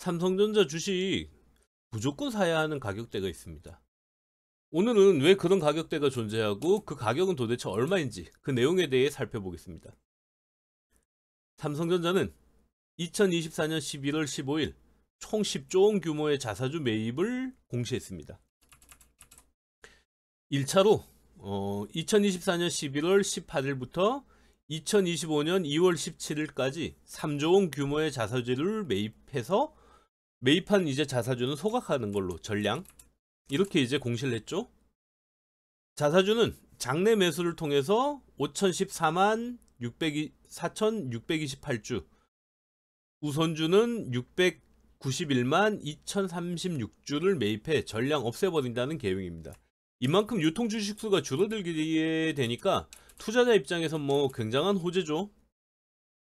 삼성전자 주식 무조건 사야 하는 가격대가 있습니다. 오늘은 왜 그런 가격대가 존재하고 그 가격은 도대체 얼마인지 그 내용에 대해 살펴보겠습니다. 삼성전자는 2024년 11월 15일 총 10조 원 규모의 자사주 매입을 공시했습니다. 1차로 2024년 11월 18일부터 2025년 2월 17일까지 3조 원 규모의 자사주를 매입해서 매입한 이제 자사주는 소각하는 걸로 전량 이렇게 이제 공시를 했죠. 자사주는 장내 매수를 통해서 5014만 4,628주, 우선주는 691만 2,036주를 매입해 전량 없애버린다는 계획입니다. 이만큼 유통 주식수가 줄어들게 되니까 투자자 입장에서 뭐 굉장한 호재죠.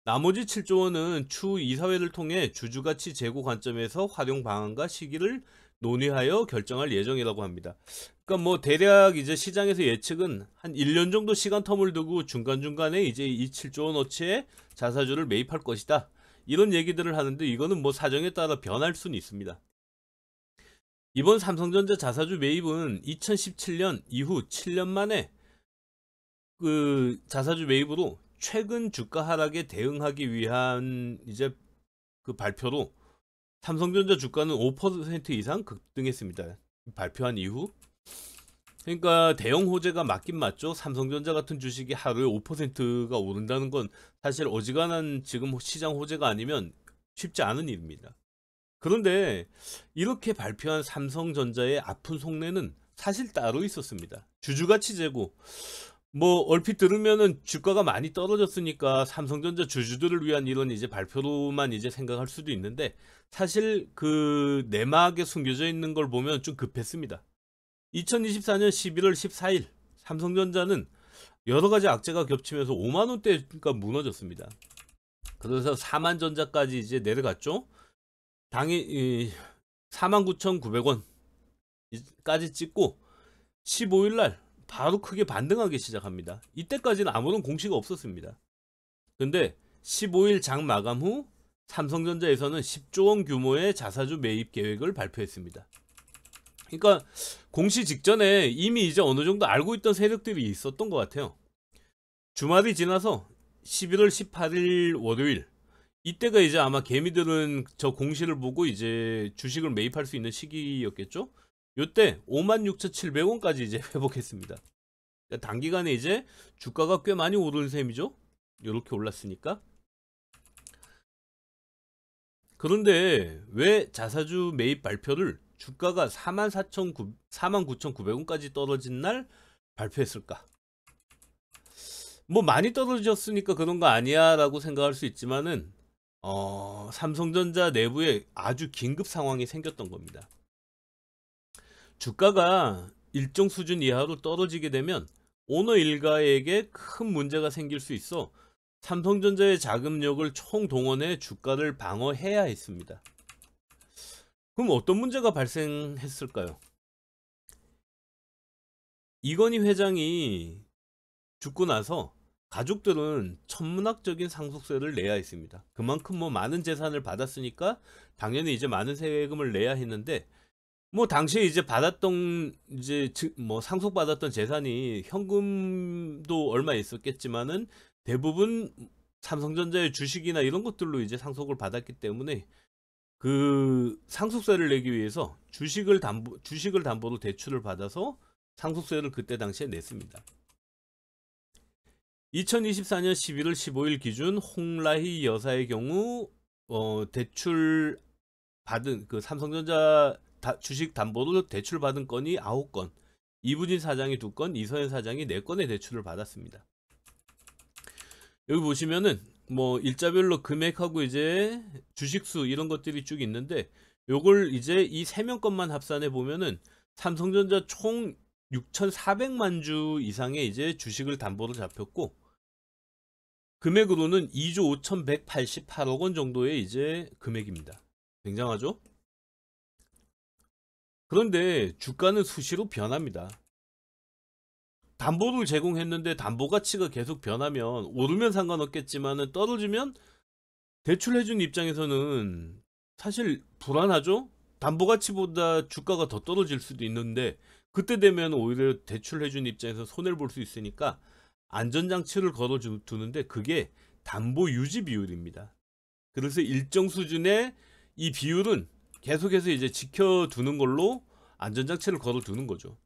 나머지 7조 원은 추후 이사회를 통해 주주가치 제고 관점에서 활용 방안과 시기를 논의하여 결정할 예정이라고 합니다. 그러니까 뭐 대략 이제 시장에서 예측은 한 1년 정도 시간 텀을 두고 중간중간에 이제 이 7조 원어치의 자사주를 매입할 것이다. 이런 얘기들을 하는데 이거는 뭐 사정에 따라 변할 수는 있습니다. 이번 삼성전자 자사주 매입은 2017년 이후 7년 만에 그 자사주 매입으로 최근 주가 하락에 대응하기 위한 이제 그 발표로 삼성전자 주가는 5% 이상 급등했습니다. 발표한 이후. 그러니까 대형 호재가 맞긴 맞죠. 삼성전자 같은 주식이 하루에 5%가 오른다는 건 사실 어지간한 지금 시장 호재가 아니면 쉽지 않은 일입니다. 그런데 이렇게 발표한 삼성전자의 아픈 속내는 사실 따로 있었습니다. 주주가치 제고. 뭐 얼핏 들으면은 주가가 많이 떨어졌으니까 삼성전자 주주들을 위한 이런 이제 발표로만 이제 생각할 수도 있는데 사실 그 내막에 숨겨져 있는 걸 보면 좀 급했습니다. 2024년 11월 14일 삼성전자는 여러 가지 악재가 겹치면서 5만 원대가 무너졌습니다. 그래서 4만 전자까지 이제 내려갔죠. 당일 49,900원까지 찍고 15일 날 바로 크게 반등하기 시작합니다. 이때까지는 아무런 공시가 없었습니다. 근데 15일 장 마감 후 삼성전자에서는 10조 원 규모의 자사주 매입 계획을 발표했습니다. 그러니까 공시 직전에 이미 이제 어느 정도 알고 있던 세력들이 있었던 것 같아요. 주말이 지나서 11월 18일 월요일 이때가 이제 아마 개미들은 저 공시를 보고 이제 주식을 매입할 수 있는 시기였겠죠. 요때 56,700원까지 이제 회복했습니다. 그러니까 단기간에 이제 주가가 꽤 많이 오른 셈이죠. 이렇게 올랐으니까. 그런데 왜 자사주 매입 발표를 주가가 49,900원까지 떨어진 날 발표했을까? 뭐 많이 떨어졌으니까 그런 거 아니야 라고 생각할 수 있지만은 삼성전자 내부에 아주 긴급 상황이 생겼던 겁니다. 주가가 일정 수준 이하로 떨어지게 되면 오너 일가에게 큰 문제가 생길 수 있어 삼성전자의 자금력을 총동원해 주가를 방어해야 했습니다. 그럼 어떤 문제가 발생했을까요? 이건희 회장이 죽고 나서 가족들은 천문학적인 상속세를 내야 했습니다. 그만큼 뭐 많은 재산을 받았으니까 당연히 이제 많은 세금을 내야 했는데 뭐 당시에 이제 받았던 이제 뭐 상속받았던 재산이 현금도 얼마 있었겠지만은 대부분 삼성전자의 주식이나 이런 것들로 이제 상속을 받았기 때문에 그 상속세를 내기 위해서 주식을 담보로 대출을 받아서 상속세를 그때 당시에 냈습니다. 2024년 11월 15일 기준 홍라희 여사의 경우 대출 받은 그 삼성전자 주식 담보로 대출 받은 건이 9건, 이부진 사장이 2건, 이서현 사장이 4건의 대출을 받았습니다. 여기 보시면은 뭐 일자별로 금액하고 이제 주식수 이런 것들이 쭉 있는데 요걸 이제 이 3명 것만 합산해 보면은 삼성전자 총 6,400만 주 이상의 이제 주식을 담보로 잡혔고 금액으로는 2조 5,188억 원 정도의 이제 금액입니다. 굉장하죠? 그런데 주가는 수시로 변합니다. 담보를 제공했는데 담보 가치가 계속 변하면 오르면 상관없겠지만은 떨어지면 대출해준 입장에서는 사실 불안하죠. 담보 가치보다 주가가 더 떨어질 수도 있는데 그때 되면 오히려 대출해준 입장에서 손해를 볼 수 있으니까 안전장치를 걸어 두는데 그게 담보 유지 비율입니다. 그래서 일정 수준의 이 비율은 계속해서 이제 지켜두는 걸로 안전장치를 걸어 두는 거죠.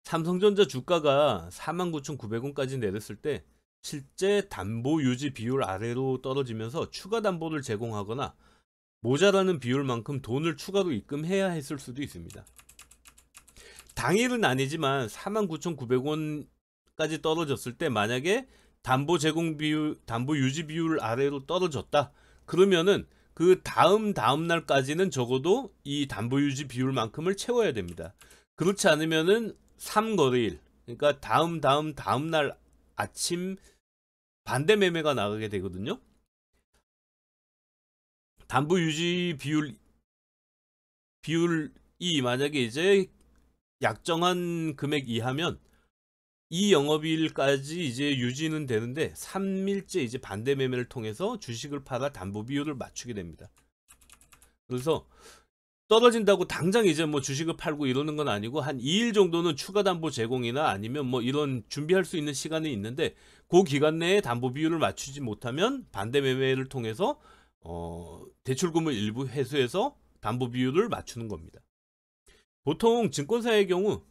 삼성전자 주가가 49,900원까지 내렸을 때 실제 담보 유지 비율 아래로 떨어지면서 추가 담보를 제공하거나 모자라는 비율만큼 돈을 추가로 입금해야 했을 수도 있습니다. 당일은 아니지만 49,900원까지 떨어졌을 때 만약에 담보 제공 비율, 담보 유지 비율 아래로 떨어졌다. 그러면은 그 다음 날까지는 적어도 이 담보 유지 비율만큼을 채워야 됩니다. 그렇지 않으면은 3거래일, 그러니까 다음 날 아침 반대 매매가 나가게 되거든요. 담보 유지 비율이 만약에 이제 약정한 금액 이하면 이 영업일까지 이제 유지는 되는데 3일째 이제 반대 매매를 통해서 주식을 팔아 담보 비율을 맞추게 됩니다. 그래서 떨어진다고 당장 이제 뭐 주식을 팔고 이러는 건 아니고 한 2일 정도는 추가 담보 제공이나 아니면 뭐 이런 준비할 수 있는 시간이 있는데 그 기간 내에 담보 비율을 맞추지 못하면 반대 매매를 통해서 대출금을 일부 회수해서 담보 비율을 맞추는 겁니다. 보통 증권사의 경우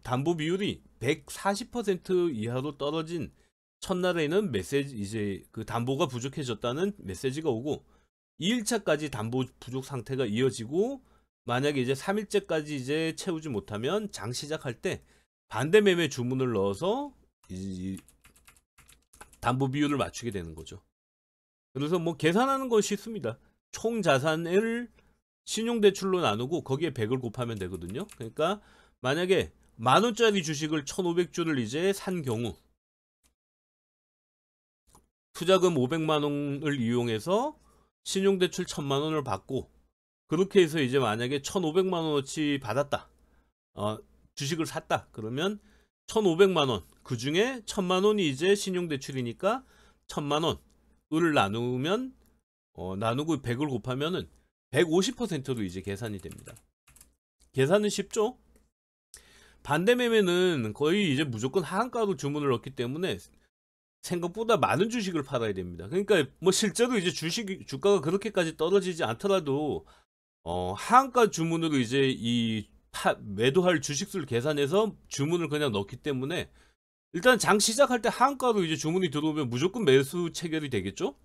담보 비율이 140% 이하로 떨어진 첫날에는 메시지, 이제 그 담보가 부족해졌다는 메시지가 오고 2일차까지 담보 부족 상태가 이어지고 만약에 이제 3일째까지 이제 채우지 못하면 장 시작할 때 반대 매매 주문을 넣어서 이 담보 비율을 맞추게 되는 거죠. 그래서 뭐 계산하는 건 쉽습니다. 총 자산을 신용대출로 나누고 거기에 100을 곱하면 되거든요. 그러니까 만약에 만원짜리 주식을 1500주를 이제 산 경우 투자금 500만원을 이용해서 신용대출 1000만원을 받고 그렇게 해서 이제 만약에 1500만원어치 받았다, 주식을 샀다. 그러면 1500만원, 그 중에 1000만원이 이제 신용대출이니까 1000만원을 나누면 나누고 100을 곱하면은 150%로 이제 계산이 됩니다. 계산은 쉽죠? 반대 매매는 거의 이제 무조건 하한가로 주문을 넣기 때문에 생각보다 많은 주식을 팔아야 됩니다. 그러니까 뭐 실제로 이제 주가가 그렇게까지 떨어지지 않더라도 하한가 주문으로 이제 이 매도할 주식수를 계산해서 주문을 그냥 넣기 때문에 일단 장 시작할 때 하한가로 이제 주문이 들어오면 무조건 매수 체결이 되겠죠?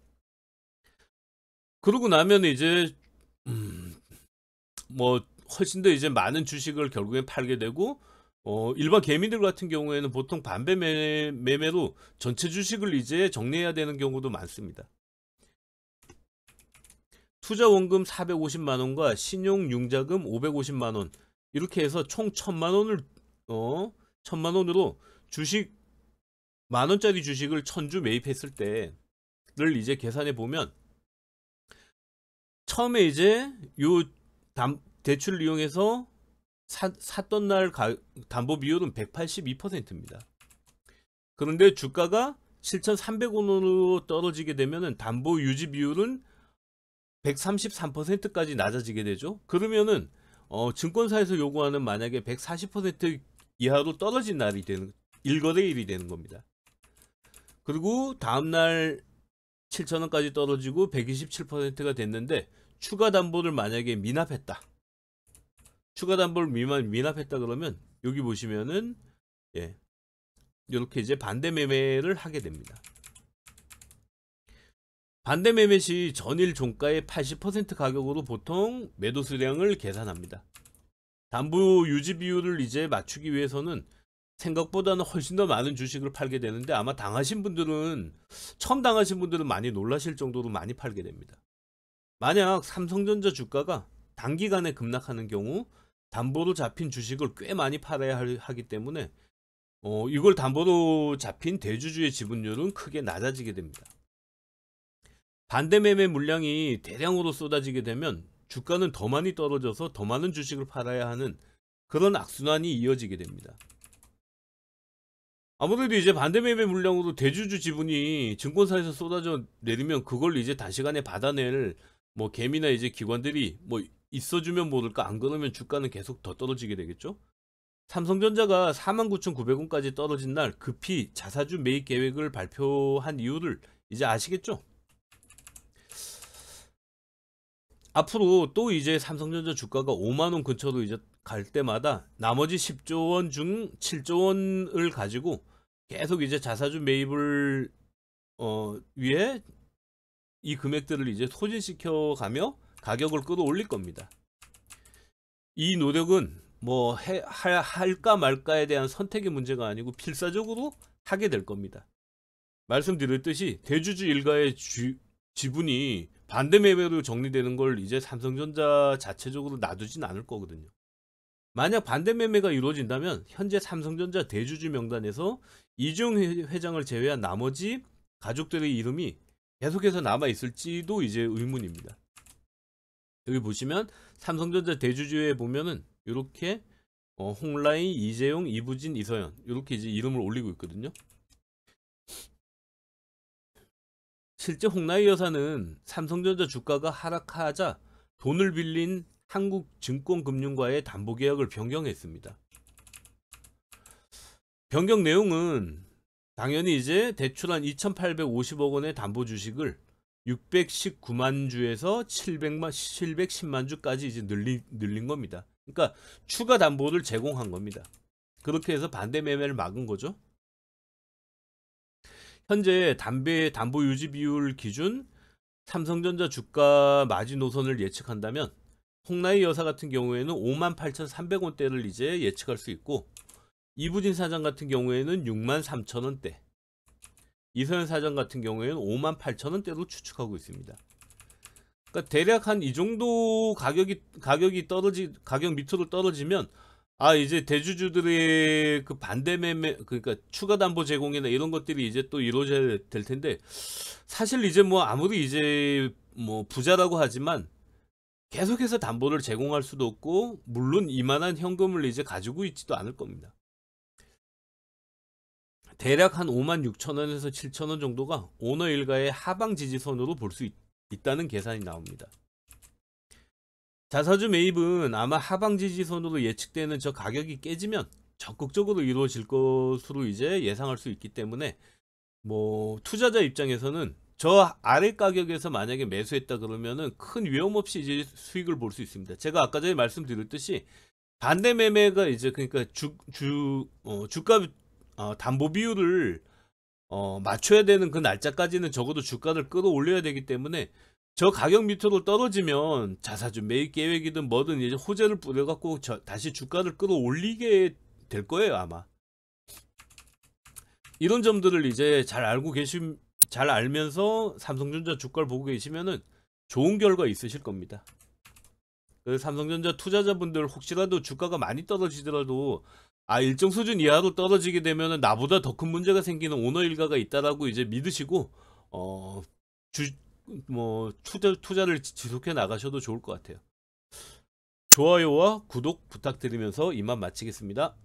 그러고 나면 이제 뭐 훨씬 더 이제 많은 주식을 결국엔 팔게 되고 일반 개미들 같은 경우에는 보통 반배 매매로 전체 주식을 이제 정리해야 되는 경우도 많습니다. 투자 원금 450만원과 신용 융자금 550만원 이렇게 해서 총 1000만원을 1000만원으로 주식 만원짜리 주식을 1000주 매입했을 때를 이제 계산해 보면 처음에 이제 요 대출을 이용해서 샀던 날 담보 비율은 182%입니다. 그런데 주가가 7,300원으로 떨어지게 되면은 담보 유지 비율은 133%까지 낮아지게 되죠. 그러면은 증권사에서 요구하는 만약에 140% 이하로 떨어진 날이 되는 일거래일이 되는 겁니다. 그리고 다음날 7,000원까지 떨어지고 127%가 됐는데 추가 담보를 만약에 미납했다. 추가 담보를 미납했다 그러면 여기 보시면은 이렇게 이제 반대 매매를 하게 됩니다. 반대 매매 시 전일 종가의 80% 가격으로 보통 매도 수량을 계산합니다. 담보 유지 비율을 이제 맞추기 위해서는 생각보다는 훨씬 더 많은 주식을 팔게 되는데 아마 처음 당하신 분들은 많이 놀라실 정도로 많이 팔게 됩니다. 만약 삼성전자 주가가 단기간에 급락하는 경우 담보로 잡힌 주식을 꽤 많이 팔아야 하기 때문에 이걸 담보로 잡힌 대주주의 지분율은 크게 낮아지게 됩니다. 반대 매매 물량이 대량으로 쏟아지게 되면 주가는 더 많이 떨어져서 더 많은 주식을 팔아야 하는 그런 악순환이 이어지게 됩니다. 아무래도 이제 반대 매매 물량으로 대주주 지분이 증권사에서 쏟아져 내리면 그걸 이제 단시간에 받아낼 뭐 개미나 이제 기관들이 뭐 있어주면 모를까, 안 그러면 주가는 계속 더 떨어지게 되겠죠. 삼성전자가 49,900원까지 떨어진 날 급히 자사주 매입 계획을 발표한 이유를 이제 아시겠죠? 앞으로 또 이제 삼성전자 주가가 5만원 근처로 이제 갈 때마다 나머지 10조 원 중 7조 원을 가지고 계속 이제 자사주 매입을 위해 이 금액들을 이제 소진시켜 가며 가격을 끌어올릴 겁니다. 이 노력은 뭐 할까 말까에 대한 선택의 문제가 아니고 필사적으로 하게 될 겁니다. 말씀드렸듯이 대주주 일가의 지분이 반대 매매로 정리되는 걸 이제 삼성전자 자체적으로 놔두진 않을 거거든요. 만약 반대 매매가 이루어진다면 현재 삼성전자 대주주 명단에서 이재용 회장을 제외한 나머지 가족들의 이름이 계속해서 남아 있을지도 이제 의문입니다. 여기 보시면 삼성전자 대주주에 보면은 이렇게 홍라인, 이재용, 이부진, 이서연 이렇게 이제 이름을 올리고 있거든요. 실제 홍라인 여사는 삼성전자 주가가 하락하자 돈을 빌린 한국증권금융과의 담보계약을 변경했습니다. 변경 내용은 당연히 이제 대출한 2,850억 원의 담보 주식을 619만 주에서 710만 주까지 이제 늘린 겁니다. 그러니까 추가 담보를 제공한 겁니다. 그렇게 해서 반대 매매를 막은 거죠. 현재 담보 유지 비율 기준 삼성전자 주가 마지노선을 예측한다면 홍라희 여사 같은 경우에는 58,300원대를 이제 예측할 수 있고, 이부진 사장 같은 경우에는 63,000원대, 이서연 사장 같은 경우에는 58,000원대로 추측하고 있습니다. 그러니까 대략 한 이 정도 가격 밑으로 떨어지면 이제 대주주들의 그 반대 매매, 그러니까 추가 담보 제공이나 이런 것들이 이제 또 이루어져야 될 텐데, 사실 이제 뭐 아무리 이제 뭐 부자라고 하지만 계속해서 담보를 제공할 수도 없고, 물론 이만한 현금을 이제 가지고 있지도 않을 겁니다. 대략 한 56,000원에서 7,000원 정도가 오너 일가의 하방 지지선으로 볼 수 있다는 계산이 나옵니다. 자사주 매입은 아마 하방 지지선으로 예측되는 저 가격이 깨지면 적극적으로 이루어질 것으로 이제 예상할 수 있기 때문에, 뭐 투자자 입장에서는 저 아래 가격에서 만약에 매수했다 그러면은 큰 위험 없이 이제 수익을 볼 수 있습니다. 제가 아까 전에 말씀드렸듯이 반대 매매가 이제 그러니까 주가 담보 비율을 맞춰야 되는 그 날짜까지는 적어도 주가를 끌어올려야 되기 때문에, 저 가격 밑으로 떨어지면 자사주 매입 계획이든 뭐든 이제 호재를 뿌려갖고 다시 주가를 끌어올리게 될 거예요, 아마. 이런 점들을 이제 잘 알면서 삼성전자 주가를 보고 계시면은 좋은 결과 있으실 겁니다. 그 삼성전자 투자자분들 혹시라도 주가가 많이 떨어지더라도 일정 수준 이하로 떨어지게 되면은 나보다 더 큰 문제가 생기는 오너 일가가 있다라고 이제 믿으시고 투자를 지속해 나가셔도 좋을 것 같아요. 좋아요와 구독 부탁드리면서 이만 마치겠습니다.